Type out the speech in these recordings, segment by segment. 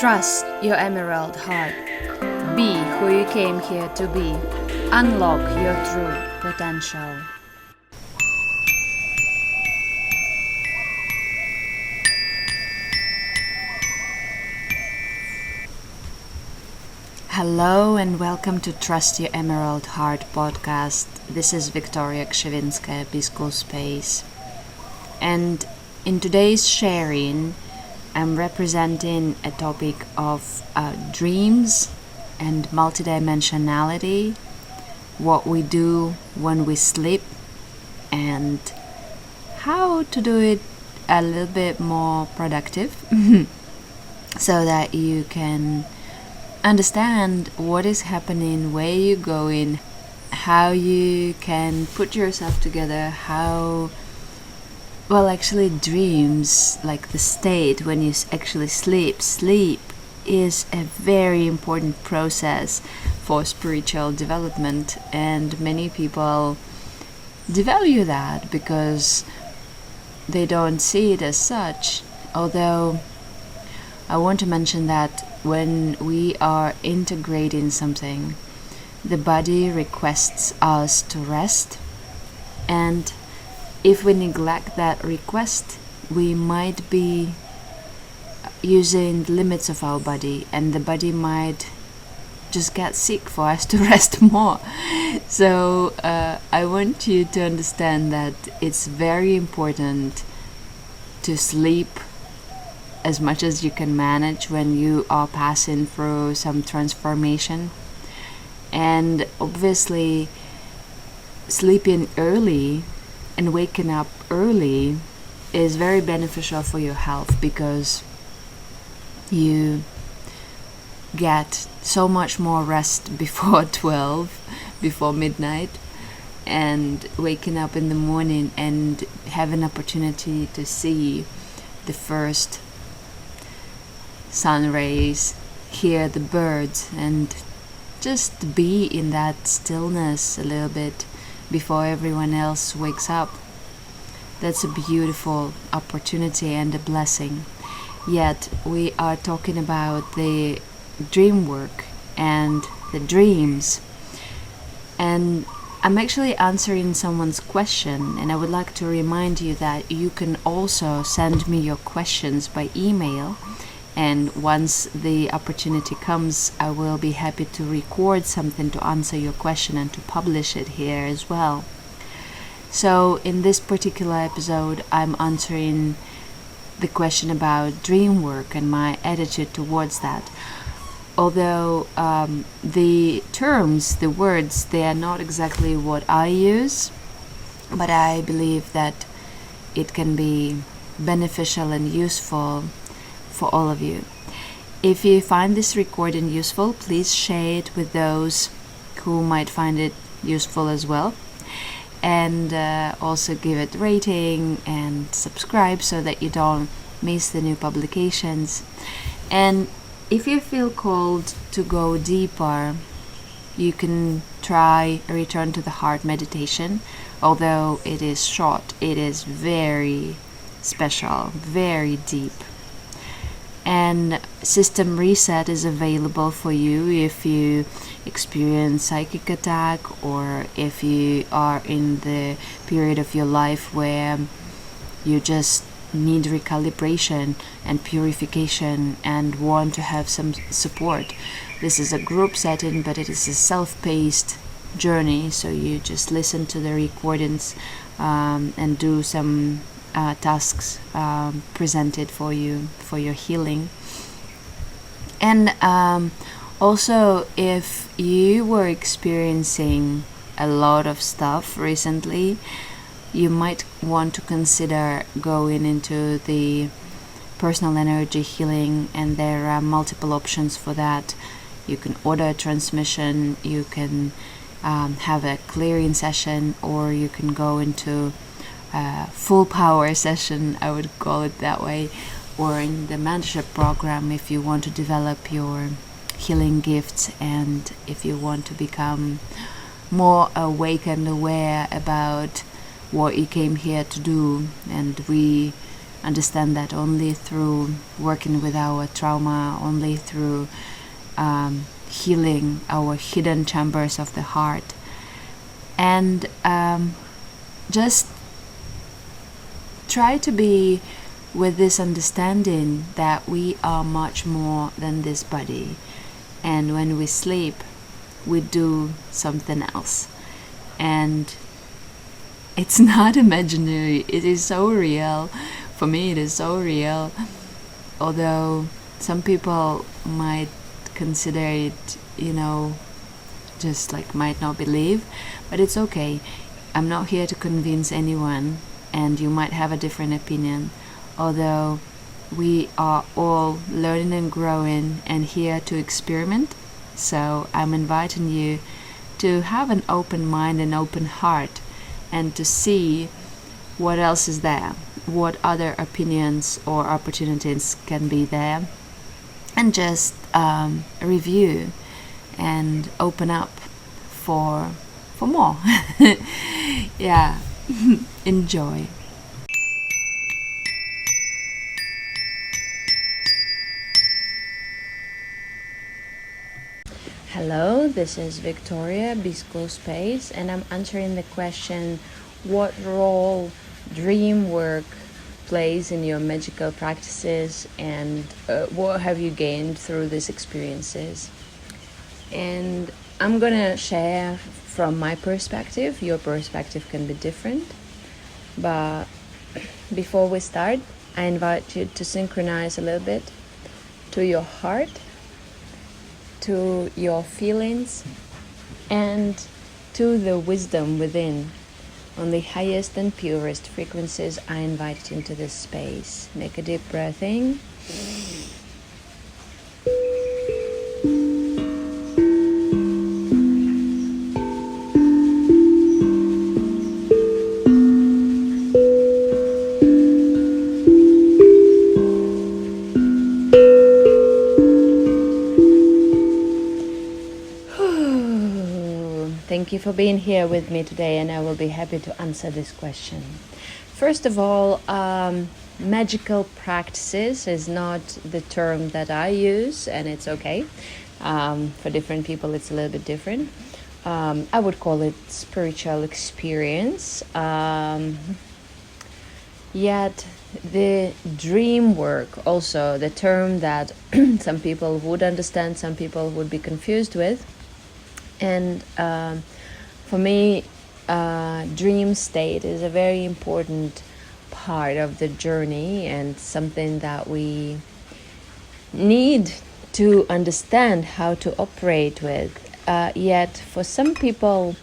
Trust your emerald heart. Be who you came here to be. Unlock your true potential. Hello and welcome to Trust Your Emerald Heart podcast. This is Victoria Krzywinska, Biscoe Space. And in today's sharing, I'm representing a topic of dreams and multidimensionality, what we do when we sleep, and how to do it a little bit more productive so that you can understand what is happening, where you're going, how you can put yourself together, dreams, like the state when you actually sleep is a very important process for spiritual development, and many people devalue that because they don't see it as such. Although I want to mention that when we are integrating something, the body requests us to rest, and if we neglect that request, we might be using the limits of our body, and the body might just get sick for us to rest more. So I want you to understand that it's very important to sleep as much as you can manage when you are passing through some transformation. And obviously, sleeping early and waking up early is very beneficial for your health, because you get so much more rest before 12, before midnight, and waking up in the morning and have an opportunity to see the first sun rays, hear the birds, and just be in that stillness a little bit before everyone else wakes up. That's a beautiful opportunity and a blessing. Yet we are talking about the dream work and the dreams, and I'm actually answering someone's question, and I would like to remind you that you can also send me your questions by email, and once the opportunity comes, I will be happy to record something to answer your question and to publish it here as well. So in this particular episode, I'm answering the question about dream work and my attitude towards that. Although the terms, the words, they are not exactly what I use, but I believe that it can be beneficial and useful for all of you. If you find this recording useful, please share it with those who might find it useful as well, and also give it rating and subscribe so that you don't miss the new publications. And if you feel called to go deeper, you can try a return to the heart meditation. Although it is short, it is very special, very deep. And system reset is available for you if you experience psychic attack, or if you are in the period of your life where you just need recalibration and purification and want to have some support. This is a group setting, but it is a self-paced journey, so you just listen to the recordings and do some tasks presented for you for your healing. And also, if you were experiencing a lot of stuff recently, you might want to consider going into the personal energy healing, and there are multiple options for that. You can order a transmission, you can have a clearing session, or you can go into full power session, I would call it that way, or in the mentorship program if you want to develop your healing gifts, and if you want to become more awake and aware about what you came here to do. And we understand that only through working with our trauma, only through healing our hidden chambers of the heart. And just try to be with this understanding that we are much more than this body. And when we sleep, we do something else. And it's not imaginary, it is so real. For me, it is so real. Although some people might consider it, just like might not believe, but it's okay. I'm not here to convince anyone, and you might have a different opinion. Although we are all learning and growing and here to experiment, so I'm inviting you to have an open mind and open heart, and to see what else is there, what other opinions or opportunities can be there, and just review and open up for more. Yeah. Enjoy. Hello, this is Victoria, Bisco Space, and I'm answering the question, what role dream work plays in your magical practices, and what have you gained through these experiences? And I'm gonna share from my perspective. Your perspective can be different, but before we start, I invite you to synchronize a little bit to your heart, to your feelings, and to the wisdom within. On the highest and purest frequencies, I invite you into this space. Make a deep breath in. Thank you for being here with me today, and I will be happy to answer this question. First of all, magical practices is not the term that I use, and it's okay. For different people, it's a little bit different. I would call it spiritual experience. Yet the dream work, also the term that some people would understand, some people would be confused with. And for me, dream state is a very important part of the journey, and something that we need to understand how to operate with. Yet for some people,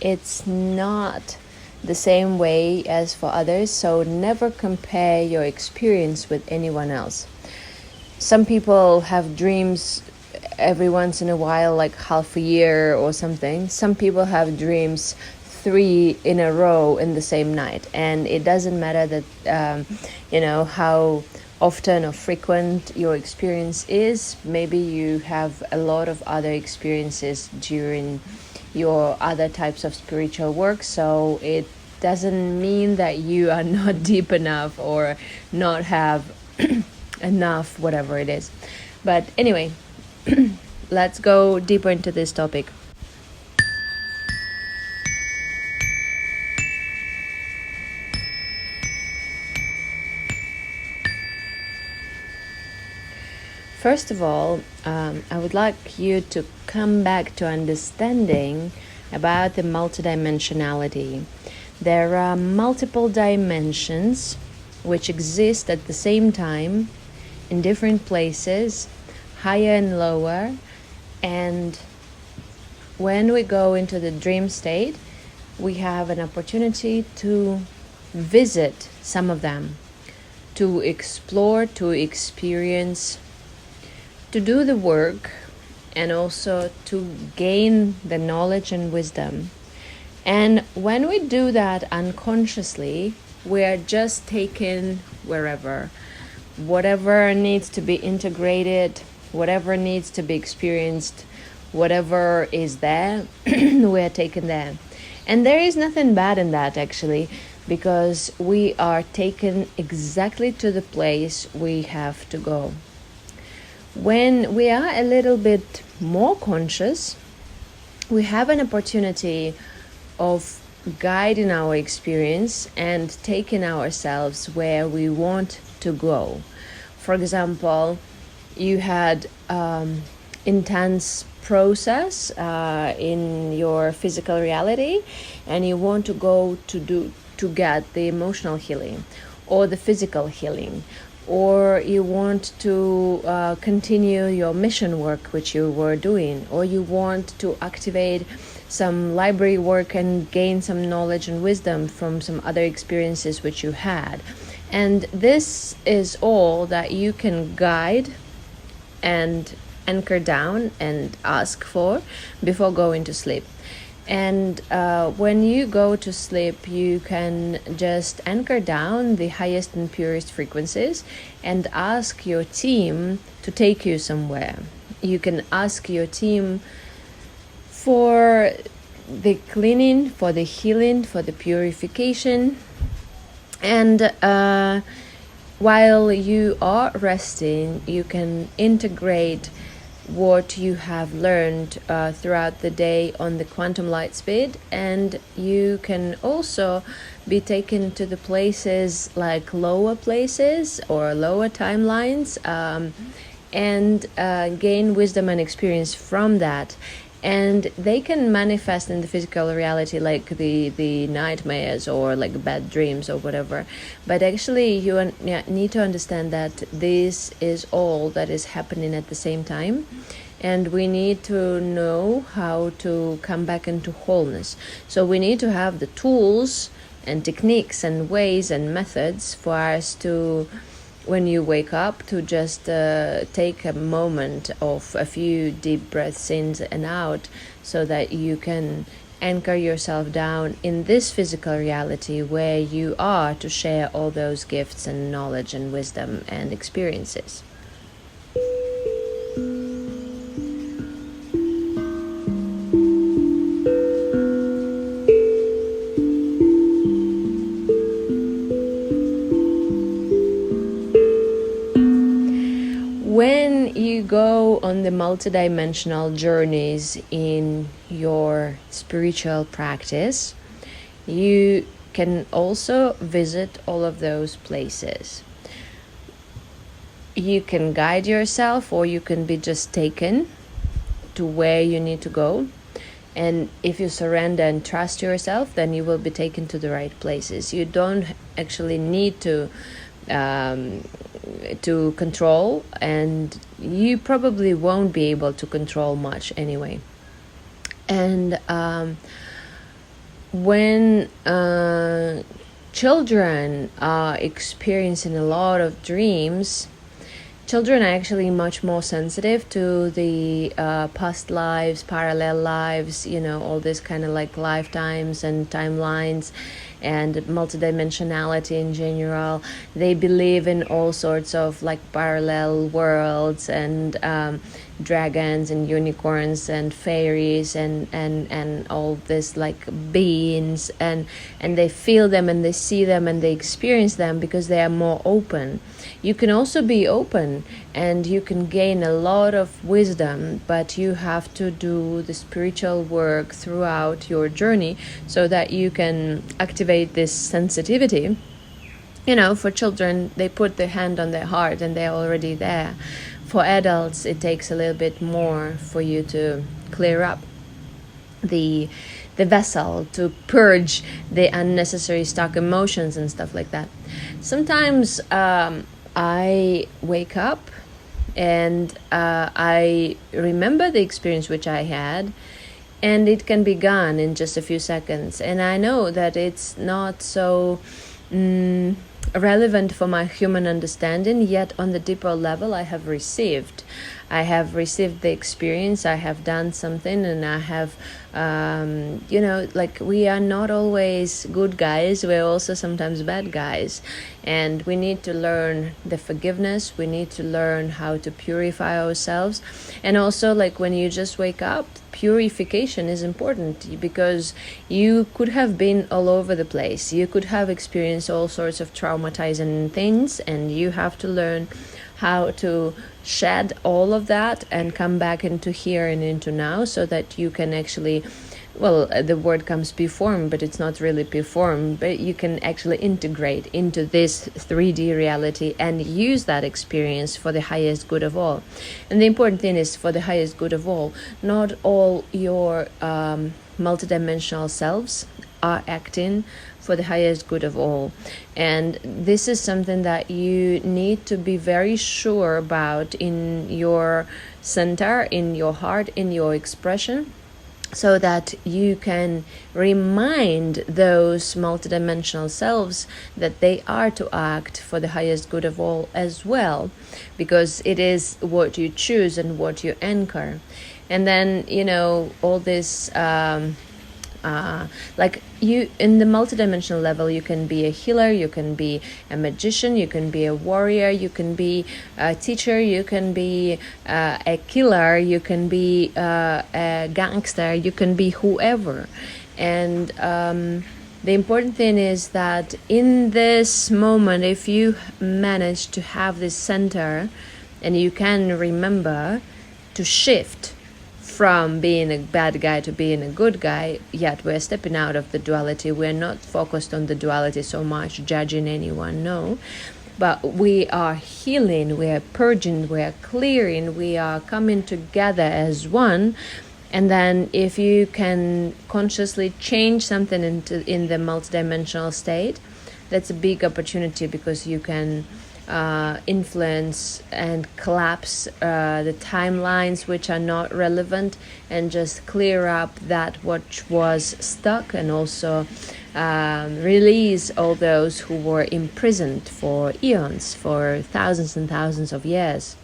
it's not the same way as for others, so never compare your experience with anyone else. Some people have dreams every once in a while, like half a year or something. Some people have dreams 3 in a row in the same night, and it doesn't matter that how often or frequent your experience is. Maybe you have a lot of other experiences during your other types of spiritual work, so it doesn't mean that you are not deep enough or not have enough, whatever it is. But anyway, let's go deeper into this topic. First of all, I would like you to come back to understanding about the multidimensionality. There are multiple dimensions which exist at the same time in different places, higher and lower, and when we go into the dream state, we have an opportunity to visit some of them, to explore, to experience, to do the work, and also to gain the knowledge and wisdom. And when we do that unconsciously, we are just taken wherever. Whatever needs to be integrated, whatever needs to be experienced, whatever is there, we are taken there. And there is nothing bad in that, actually. because we are taken exactly to the place we have to go. When we are a little bit more conscious, we have an opportunity of guiding our experience and taking ourselves where we want to go. For example, you had intense process in your physical reality, and you want to go to get the emotional healing or the physical healing, or you want to continue your mission work which you were doing, or you want to activate some library work and gain some knowledge and wisdom from some other experiences which you had. And this is all that you can guide and anchor down and ask for before going to sleep. And when you go to sleep, you can just anchor down the highest and purest frequencies and ask your team to take you somewhere. You can ask your team for the cleaning, for the healing, for the purification. And while you are resting, you can integrate what you have learned throughout the day on the quantum light speed, and you can also be taken to the places like lower places or lower timelines, and gain wisdom and experience from that. And they can manifest in the physical reality like the nightmares or like bad dreams or whatever. But actually you need to understand that this is all that is happening at the same time. And we need to know how to come back into wholeness. So we need to have the tools and techniques and ways and methods for us to, when you wake up, to just take a moment of a few deep breaths in and out, so that you can anchor yourself down in this physical reality where you are to share all those gifts and knowledge and wisdom and experiences. When you go on the multidimensional journeys in your spiritual practice, you can also visit all of those places. You can guide yourself, or you can be just taken to where you need to go. And if you surrender and trust yourself, then you will be taken to the right places. You don't actually need to control, and you probably won't be able to control much anyway. And when children are experiencing a lot of dreams, children are actually much more sensitive to the past lives, parallel lives, all this kind of like lifetimes and timelines and multidimensionality in general. They believe in all sorts of like parallel worlds and dragons and unicorns and fairies and all this like beings, and they feel them and they see them and they experience them because they are more open. You can also be open and you can gain a lot of wisdom, but you have to do the spiritual work throughout your journey so that you can activate this sensitivity. For children, they put their hand on their heart and they're already there. For adults, it takes a little bit more for you to clear up the vessel, to purge the unnecessary stuck emotions and stuff like that. Sometimes I wake up and I remember the experience which I had, and it can be gone in just a few seconds. And I know that it's not so relevant for my human understanding, yet on the deeper level I have received the experience. I have done something, and I have we are not always good guys, we're also sometimes bad guys. and we need to learn the forgiveness. We need to learn how to purify ourselves. And also, like, when you just wake up, purification is important, because you could have been all over the place. You could have experienced all sorts of traumatizing things, and you have to learn how to shed all of that and come back into here and into now, so that you can actually, well, the word comes perform, but it's not really perform, but you can actually integrate into this 3D reality and use that experience for the highest good of all. And the important thing is, for the highest good of all, not all your multidimensional selves are acting for the highest good of all. And this is something that you need to be very sure about in your center, in your heart, in your expression, so that you can remind those multidimensional selves that they are to act for the highest good of all as well, because it is what you choose and what you anchor. And then, all this like, you in the multidimensional level, you can be a healer, you can be a magician, you can be a warrior, you can be a teacher, you can be a killer, you can be a gangster, you can be whoever. And the important thing is that in this moment, if you manage to have this center, and you can remember to shift from being a bad guy to being a good guy, yet we're stepping out of the duality. We're not focused on the duality so much, judging anyone, no. But we are healing, we are purging, we are clearing, we are coming together as one. And then if you can consciously change something in the multidimensional state, that's a big opportunity, because you can influence and collapse the timelines which are not relevant, and just clear up that which was stuck, and also release all those who were imprisoned for eons, for thousands and thousands of years.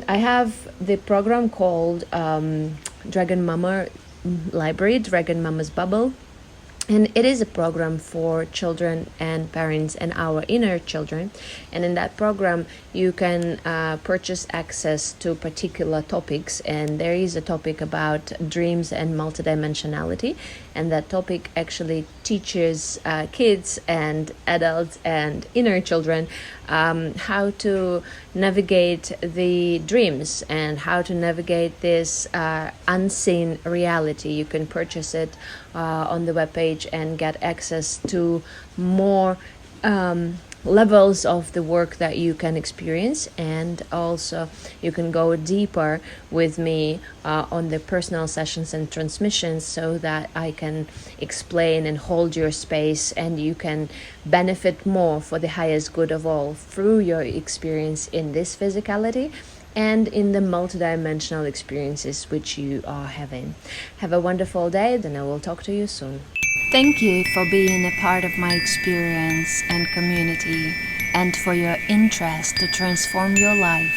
I have the program called Dragon Mama Library, Dragon Mama's Bubble. And it is a program for children and parents and our inner children. And in that program, you can purchase access to particular topics. And there is a topic about dreams and multidimensionality. And that topic actually teaches kids and adults and inner children how to navigate the dreams and how to navigate this unseen reality. You can purchase it on the webpage and get access to more levels of the work that you can experience, and also you can go deeper with me on the personal sessions and transmissions, so that I can explain and hold your space, and you can benefit more for the highest good of all through your experience in this physicality and in the multidimensional experiences which you are having. Have a wonderful day, then I will talk to you soon. Thank you for being a part of my experience and community, and for your interest to transform your life.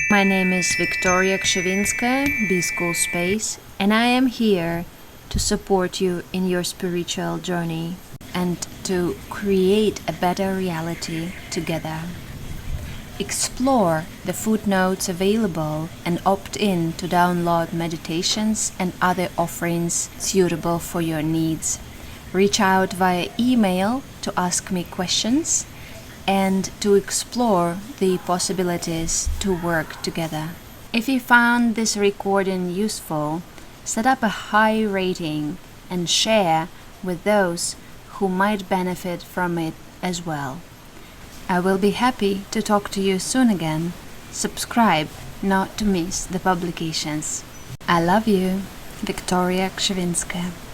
My name is Victoria Kshivintskaya, B-School Space, and I am here to support you in your spiritual journey and to create a better reality together. Explore the footnotes available and opt in to download meditations and other offerings suitable for your needs. Reach out via email to ask me questions and to explore the possibilities to work together. If you found this recording useful, set up a high rating and share with those who might benefit from it as well. I will be happy to talk to you soon again. Subscribe not to miss the publications. I love you, Victoria Kshivintskaya.